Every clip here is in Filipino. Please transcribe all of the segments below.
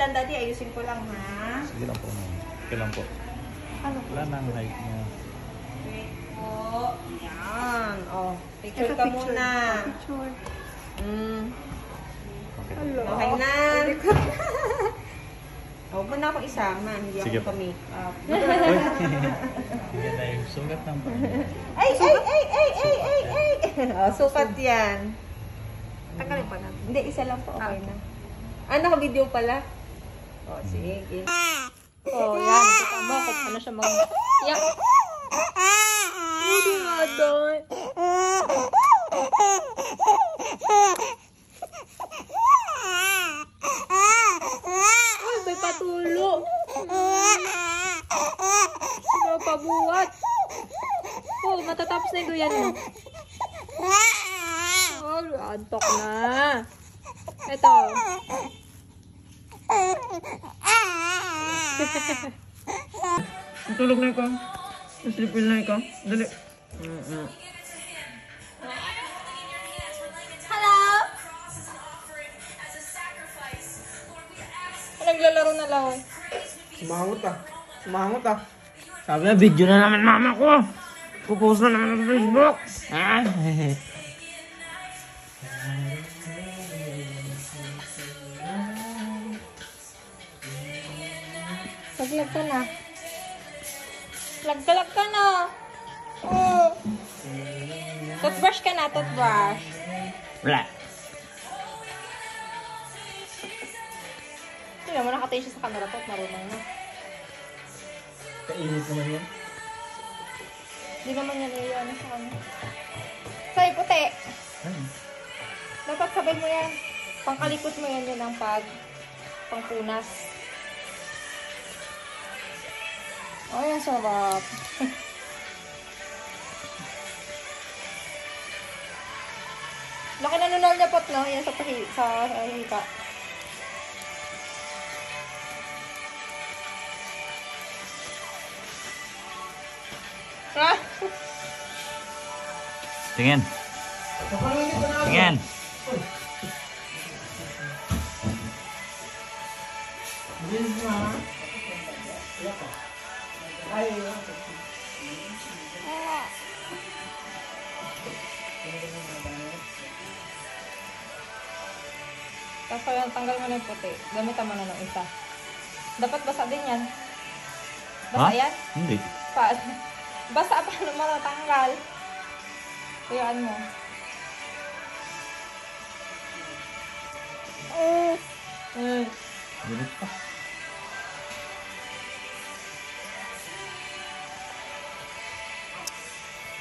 lang, Daddy. Ayusin ko lang, ha? Sige lang po. Okay lang po. Ano po? Wala nang height niya. Wait po. Yan. Oh, picture ka muna. Picture. Okay. Okay na. Huwag mo na ako isama. Hindi Sige ako po. pa-makeup. Yan na yung sugat ng Ay! Oh, sukat yan. Tagalin pa natin. Hindi, isa lang po. Okay na. Ah, naka-video pala. Oh, sige. Oh, yan. Kita mo kung ano siya mga... Yan. Hindi nga doon. Uy, may patulo. Pinapabuhat. Oh, matatapos na yung duyan mo. Oh, antok na. Ito. Tulog na ikaw. Sleeping na ikaw. Dali. Hello? Naglalaro na lang. Sumangot ah. Sumangot ah. Sabi na, video na naman mama ko. Pupost na naman sa Facebook. Ah. Paglag ka na. Lag ka na. Oh. Toothbrush ka na, toothbrush. Wala. Hindi naman nakatingin siya sa camera po at marunong na. Kainit naman yan. Hindi naman yan ano sa kanya. Say, puti. Dapat sabay mo yan. Pangkalikot mo yan yun ang pangpunas. Oh, yan sarap. Laki na nunal niya pot, no? Yan sa hika. Ah! Tingin. Tingin. Tapos tanggal mo na yung puti. Gamitan mo na ng isa. Dapat basa din yan. Basa yan? Hindi. Basa pa naman natanggal. Tuyaan mo. Dilit pa.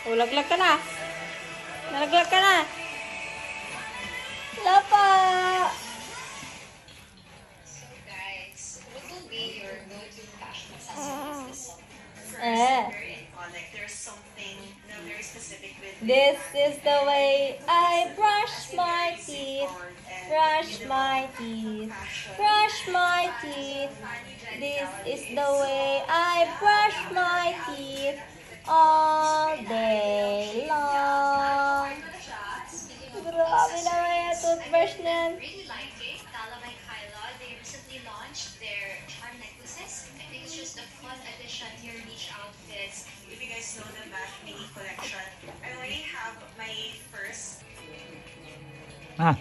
Oh, laglag ka na. Nalaglag ka na. Lapa! Guys, what will be your go-to fashion accessories this summer? First, there's something very specific with This is the way I brush my teeth. Brush my teeth. Brush my teeth. This is the way I brush my teeth all day long. Grabe naman yung toothbrush niyan. really like it. Tala by Kyla, they recently launched their charm necklaces. I think it's just a fun addition to your beach outfits. If you guys know the Bash Mini collection, I already have my first. Ay.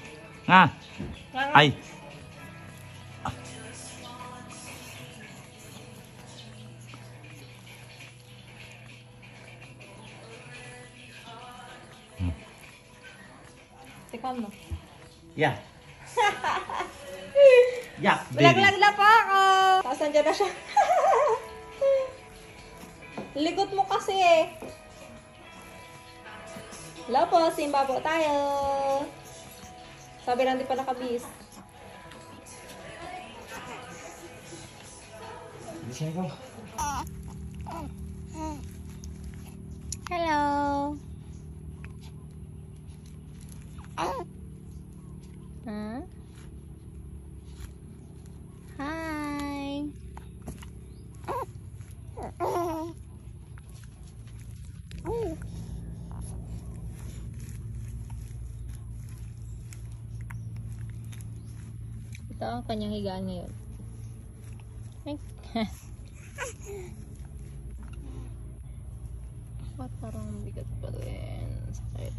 Tikman mo. Yeah. Yeah, baby. Laglag na pa ako. Tapos nandiyan na siya. Likot mo kasi eh. Hello po, simba po tayo. Sabi lang di pa nakabis. Bisa ko. Hello. Huh? Hi. Ito ang kanyang higaan ngayon. Ba't parang bigat pa rin? Sakit.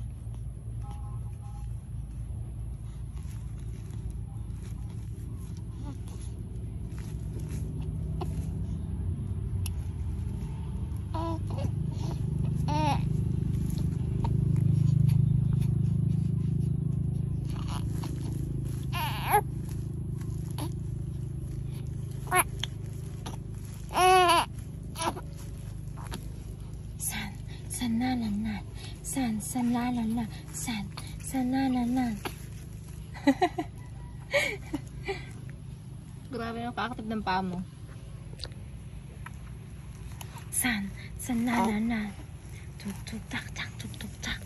San la la la, san la la la. Grabe yung kakatib ng paa mo. San la la la. Tuk tuk tak tak, tuk tuk tak.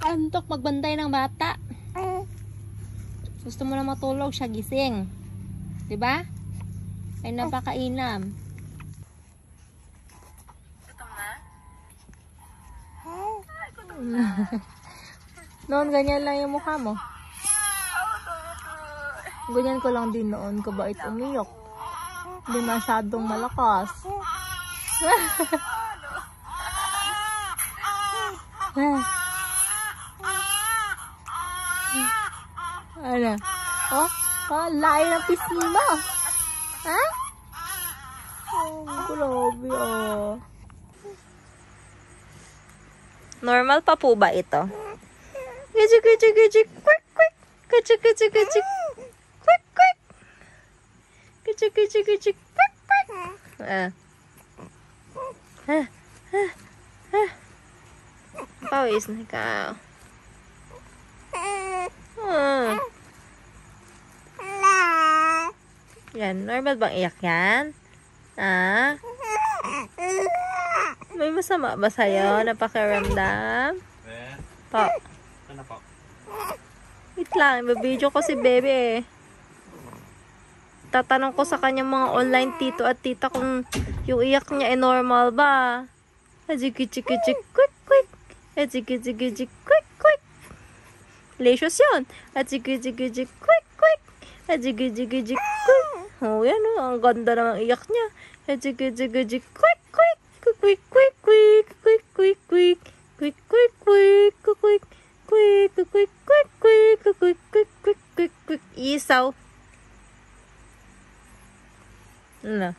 Antok magbantay ng bata. Gusto mo na matulog, siya gising. 'Di ba? Ay napakainam. Noon ganyan lang yung mukha mo. Ganyan ko lang din noon, kabait umiyok. Hindi masyadong malakas. Ano? Oh, layo ng pisngi mo. Ha? Oh, grabe oh. Normal pa po ba ito? Gijik, gijik, gijik, quick, quick. Gijik, gijik, gijik, quick, quick. Gijik, gijik, gijik, quick, quick. Pawis na ikaw. Yan, normal bang iyak yan? Ah? May masama ba sa'yo na pakiramdam? Po. Ano po? Wait lang, ibabidyo ko si bebe eh. Tatanong ko sa kanyang mga online tito at tita kung yung iyak niya ay normal ba? Ajik-jik-jik, quick, quick. Ajik-jik-jik, quick, quick. Lecious yun. Ajik-jik-jik, quick, quick. Ajik-jik-jik, quick. Oh, yan oh. Ang ganda naman iyak niya. Ajik-jik-jik, quick, quick. Quick, quick, quick. Quick, quick, quick. Quick, quick, quick. Quick, quick, quick, quick, quick, quick, quick, quick, quick, quick, quick. Isaw. Ano?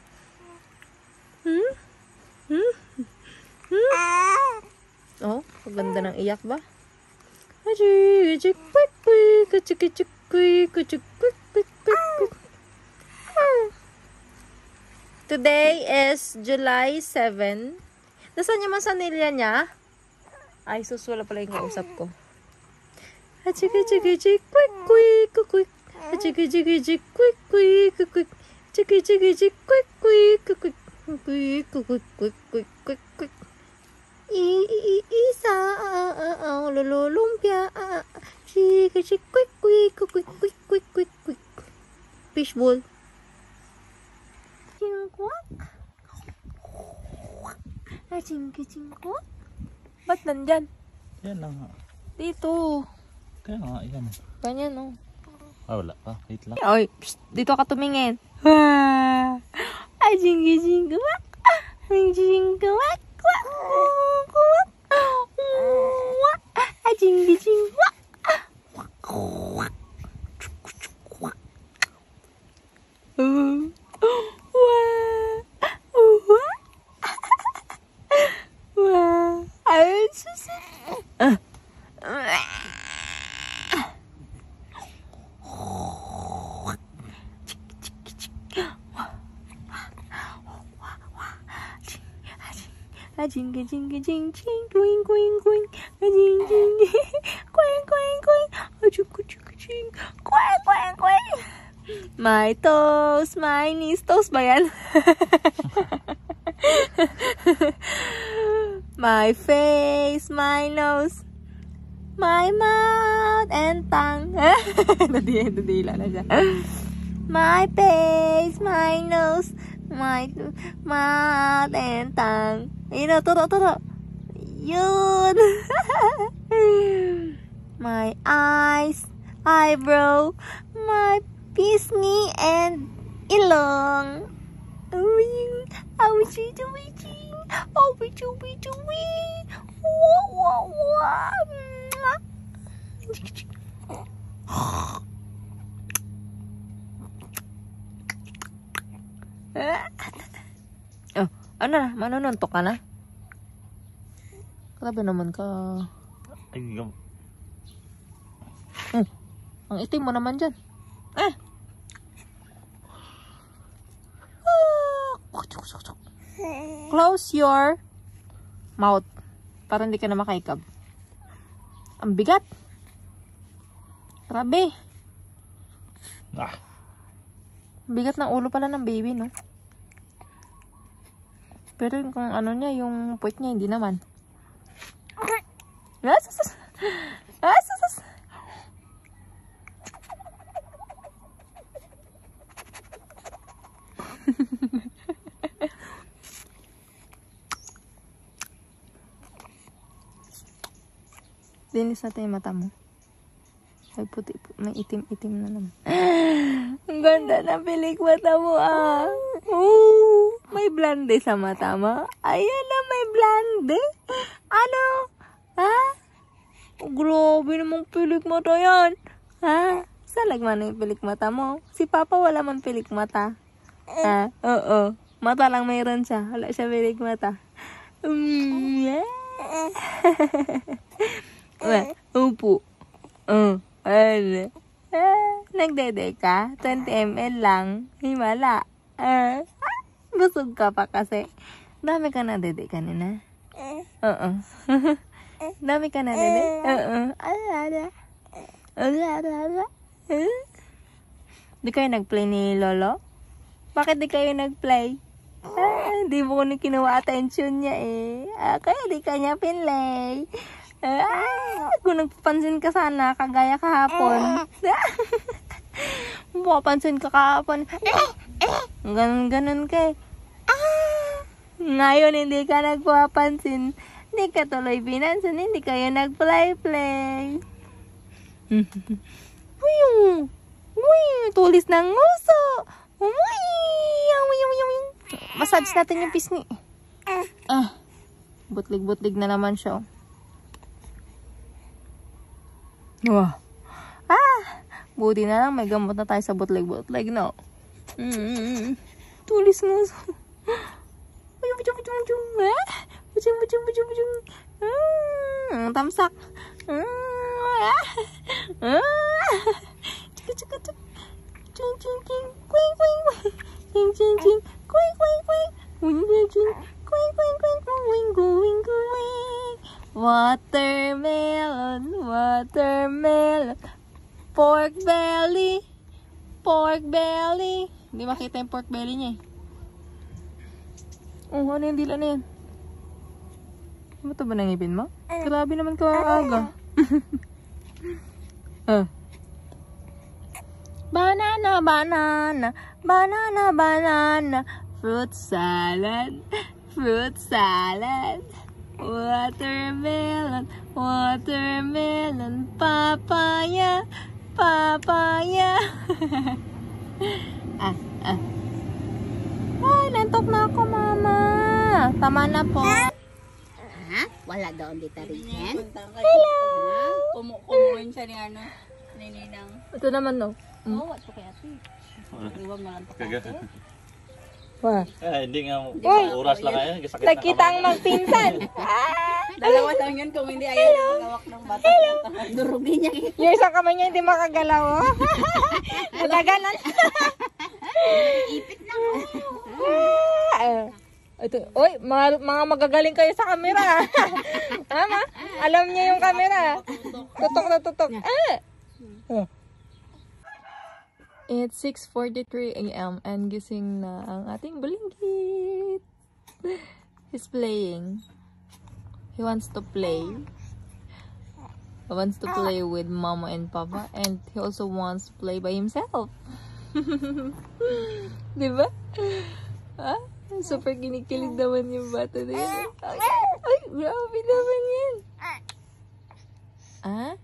Oh, maganda ng iyak ba? Today is July 7. Nasaan yung masanilya niya? Ay, sus, wala pala yung kausap ko. Isa lulumpia. Fishbowl. Ba't nandyan? Yan lang nga. Dito. Kaya nga, yan. Ganyan, oh. Ah, wala pa. Wait lang. Oy, psst, dito ka tumingin. Ajing-jing-guwak. Ajing-jing-guwak. Ajing-jing-guwak. Jing jing jing jing twing twing twing jing jing quang quang quang achuk achuk ching quang quang quang. My toes, my knees, toes ba yan? My face, my nose, my mouth and tongue. Nadila na siya. My face, my nose, matentang. Ayun na, turo. Yun. My eyes, eyebrow, my pisngi, and ilong. Oh, ano na? Manununtok ka na? Grabe naman ka. Ay, Ang itim mo naman dyan. Close your mouth para hindi ka na makaikab. Ang bigat. Grabe. Bigat ng ulo pala ng baby, no? Pero yung kung ano niya, yung puwet niya, hindi naman. Linis natin yung mata mo. Ay, puti, may itim-itim na naman. Ang ganda ng pilik mata mo, ah. May blonde sa mata mo. Ayan na, may blonde. Ano? Ha? Grabe namang pilik mata yan. Ha? Saan nagmana yung pilik mata mo? Si Papa wala man pilik mata. Ha? Oo. Mata lang mayroon siya. Wala siya pilik mata. Upo. Ano? Nagdede ka? 20 ml lang. Himala. Busog ka pa kasi. Dami ka na dede kanina. Oo. Dami ka na dede. Oo. Di kayo nagplay ni Lolo? Bakit di kayo nagplay? Di mo ko na kinuha attention niya eh. Kaya di ka niya pinlay. Kung nagpapansin ka sana, kagaya kahapon. Mapapansin ka kahapon. Ganun ka eh. Ngayon, hindi ka nagpapansin. Hindi ka tuloy binansin. Hindi kayo nag-play-play. Tulis ng nguso. Massage natin yung pisngi. Butlig-butlig na naman siya. Wow. Buti na lang may gamot na tayo sa butlig-butlig, no? Tulis mo. Tamsak. Watermelon. Pork belly. Hindi makita yung pork belly niya eh. Ano yung dila na yan? Ano ito ba nangipin mo? Grabe naman ka aga. Banana. Fruit salad. Watermelon. Papaya. Ay, nantok na ako, mama. Tama na po. Wala daw dito rin. Hello. Kumukuhin siya ni Ninang. Ito naman, no? Oo, at kaya ito. Iwag mo lang ito. Hindi nga. Uy! Oras lang ngayon. Nagkita ang magpinsan. Dalawa lang yun kung hindi ayaw gawak ng bata. Durugin niya. Yung isang kamay niya hindi makagalaw. Nagagalan. Ipit na. Ito, oy, mga magagaling kayo sa camera. Tama? Alam niya yung camera. Tutok. It's 6:43 a.m. and gising na ang ating bulinggit. He's playing. He wants to play. He wants to play with Mama and Papa, and he also wants to play by himself. Diba? Ha? Super kinikilig naman yung bata na yun. Ay, grabe naman yan. Ha?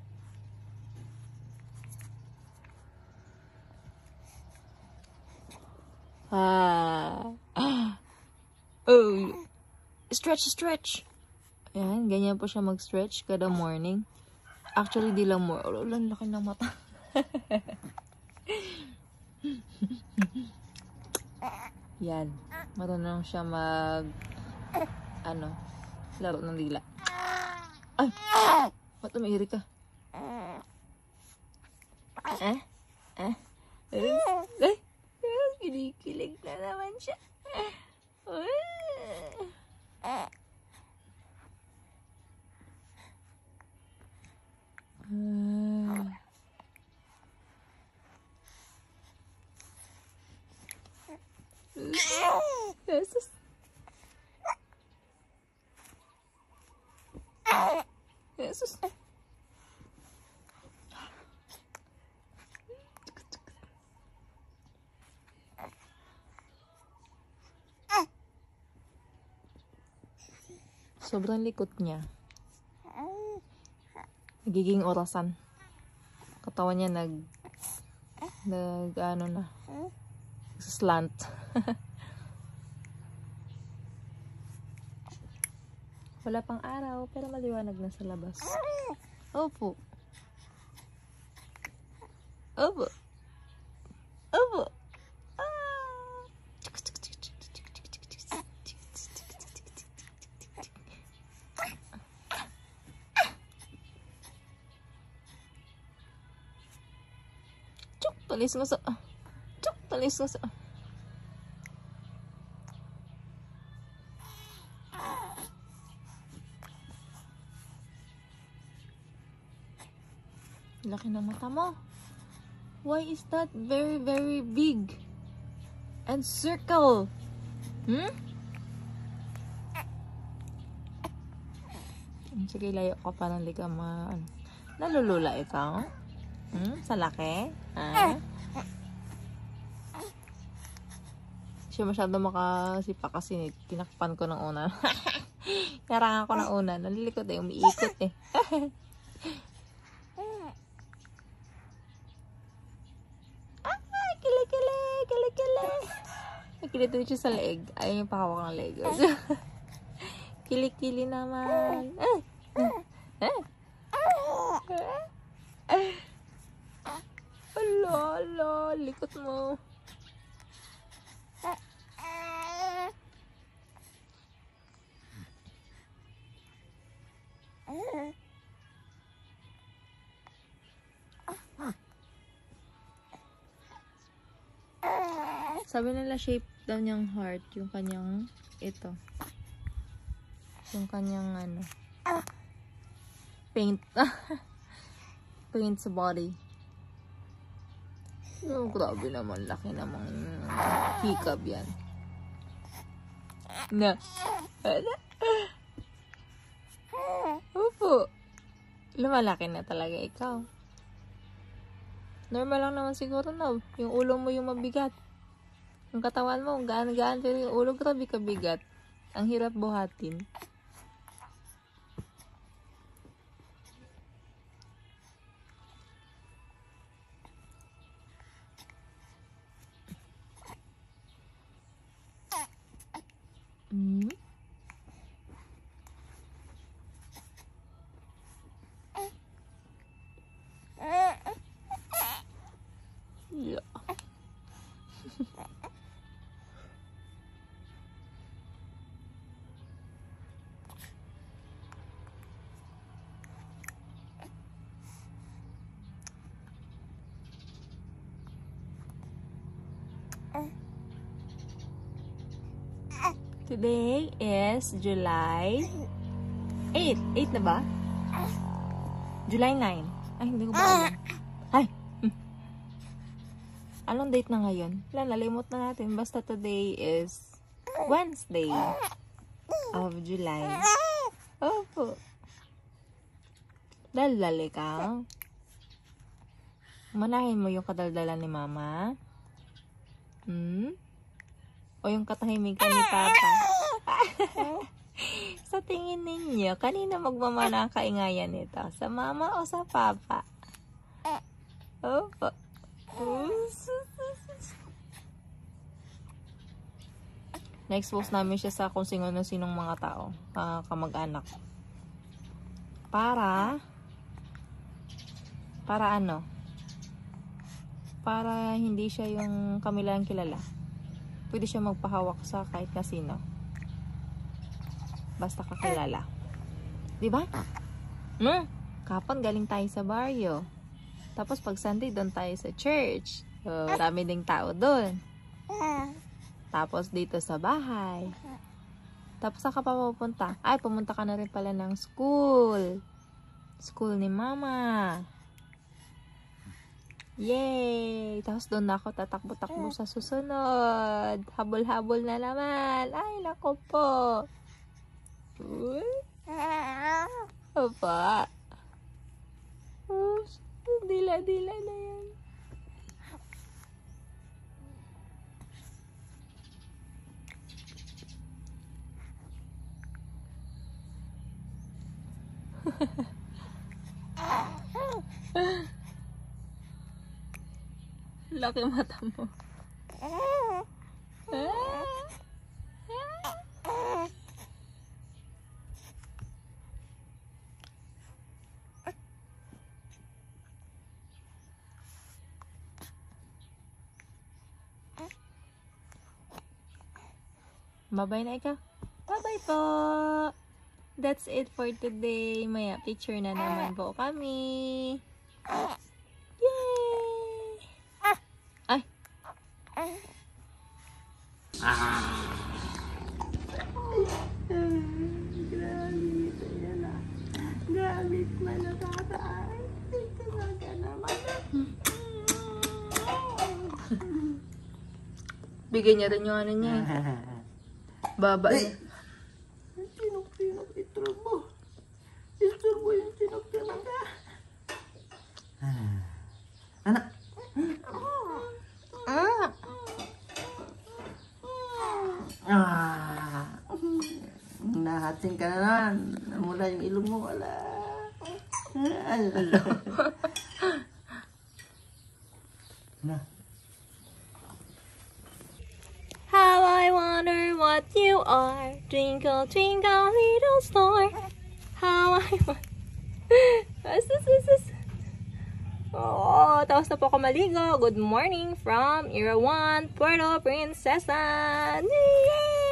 Oh. Stretch. Ayan, ganyan po siya mag-stretch kada morning. Actually, di lang more. Oh, lang laki ng mata. Yan. Marunong siya laro ng dila. Ay! Ba't umiiri ka? Ay! Kinikilig na naman siya. Jesus. Jesus. Sobrang likot niya. Nagiging orasan. Katawan niya slant. Wala pang araw, pero maliwanag na sa labas. Opo. Opo. Opo. Cuk, talis mo sa... Cuk, talis mo sa... Laki na mata mo. Why is that very, very big? And circle. Sige, layo ka pa ng liga nalulula ikaw? Sa laki? Siya masyado makasipa kasi tinakpan ko ng una. Narangan ko ng una. Nalilikot umiikot Kilit siya sa leg. Ayaw yung pakawak ng leg. Kilikili naman. Ala, likot mo. Sabi nila shape daw niyang heart yung kanyang yung kanyang paint paint sa body. Oh, grabe naman, laki namang hikab yan na. Opo, lumalaki na talaga ikaw. Normal lang naman siguro na yung ulo mo yung mabigat. Yung katawan mo, gaan-gaan, pero yung ulo, grabe kabigat. Ang hirap buhatin. Yeah. Today is July 8. 8 na ba? July 9. Ay, hindi ko ba alam. Ay! Anong date na ngayon? Wala, nalimot na natin. Basta today is Wednesday of July. Opo. Daldal ka. Manahin mo yung kadaldalan ni Mama. O yung katahimikan ni Papa? Sa tingin ninyo, kanina magmamana ang kaingayan nito? Sa mama o sa papa? Opo. Na-expose namin siya sa kung sino-sinong mga tao, kamag-anak. Para ano? Para hindi siya yung kami lang kilala. Pwede siya magpahawak sa kahit na sino. Basta kakilala. Diba? Kapon galing tayo sa baryo. Tapos pag Sunday doon tayo sa church. So, dami ding tao doon. Tapos dito sa bahay. Tapos saan ka pa pupunta? Ay, pumunta ka na rin pala ng school. School ni Mama. Yay! Tapos doon na ako tatakbo-takbo sa susunod. Habol-habol na naman. Ay, nako po. Apa? Dila-dila na yan. Laki mata mo. Bye-bye na ikaw. Bye-bye po. That's it for today. Maya picture na naman po kami. Yay! Ay. Gamit na nakakaay. Talaga naman. Bigyan niya rin yung ano niya. Baba niya. Tinok-tinok iturbo. Isturbo yung tinok-tinok ka. Anak. Nahating ka na naman. Namula yung ilong mo. Wala. How I wonder what you are, twinkle, twinkle, little star. How I wonder. Oh, tapos na po ako maligo. Good morning from Irawan, Puerto Princesa. Yay!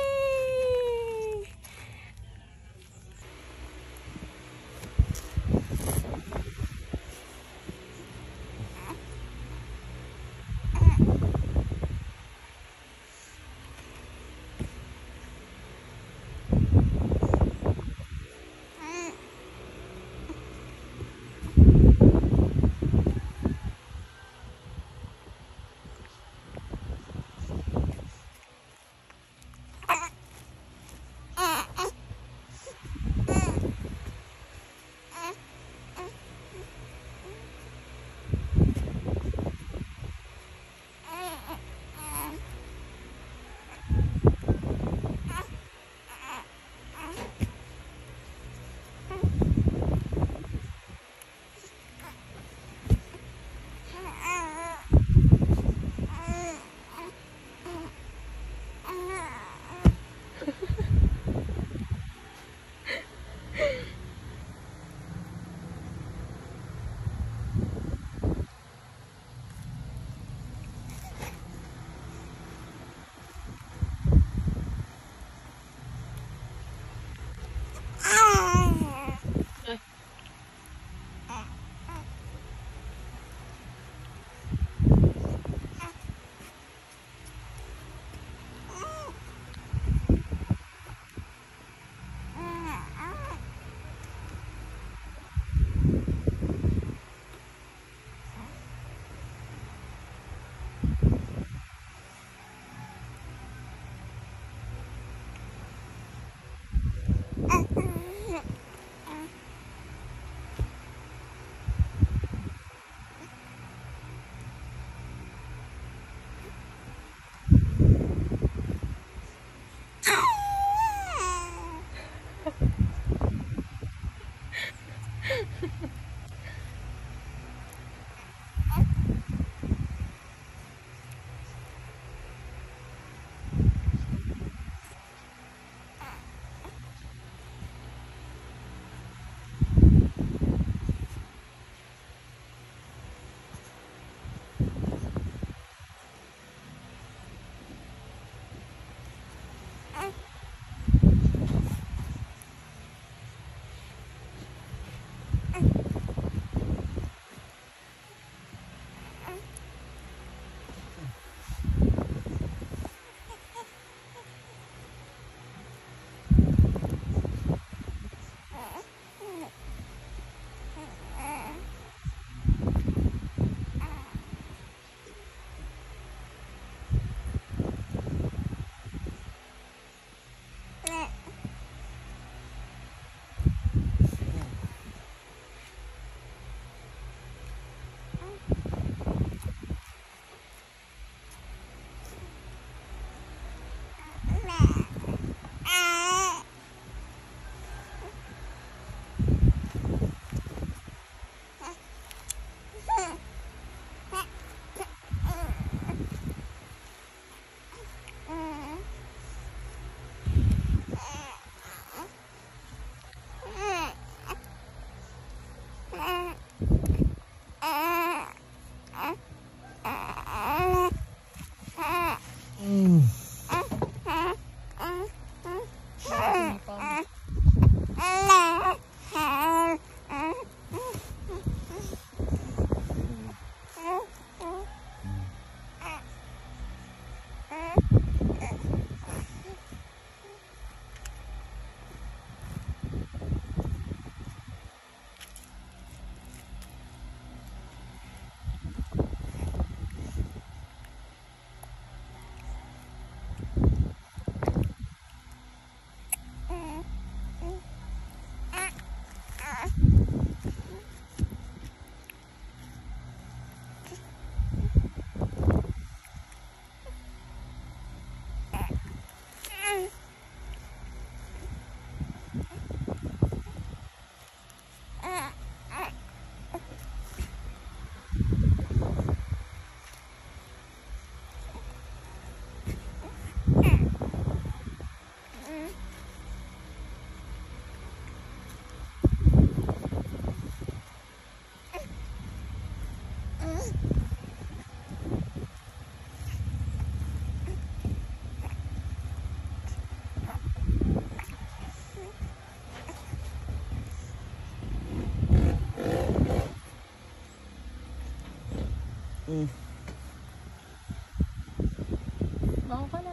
Bako ka na.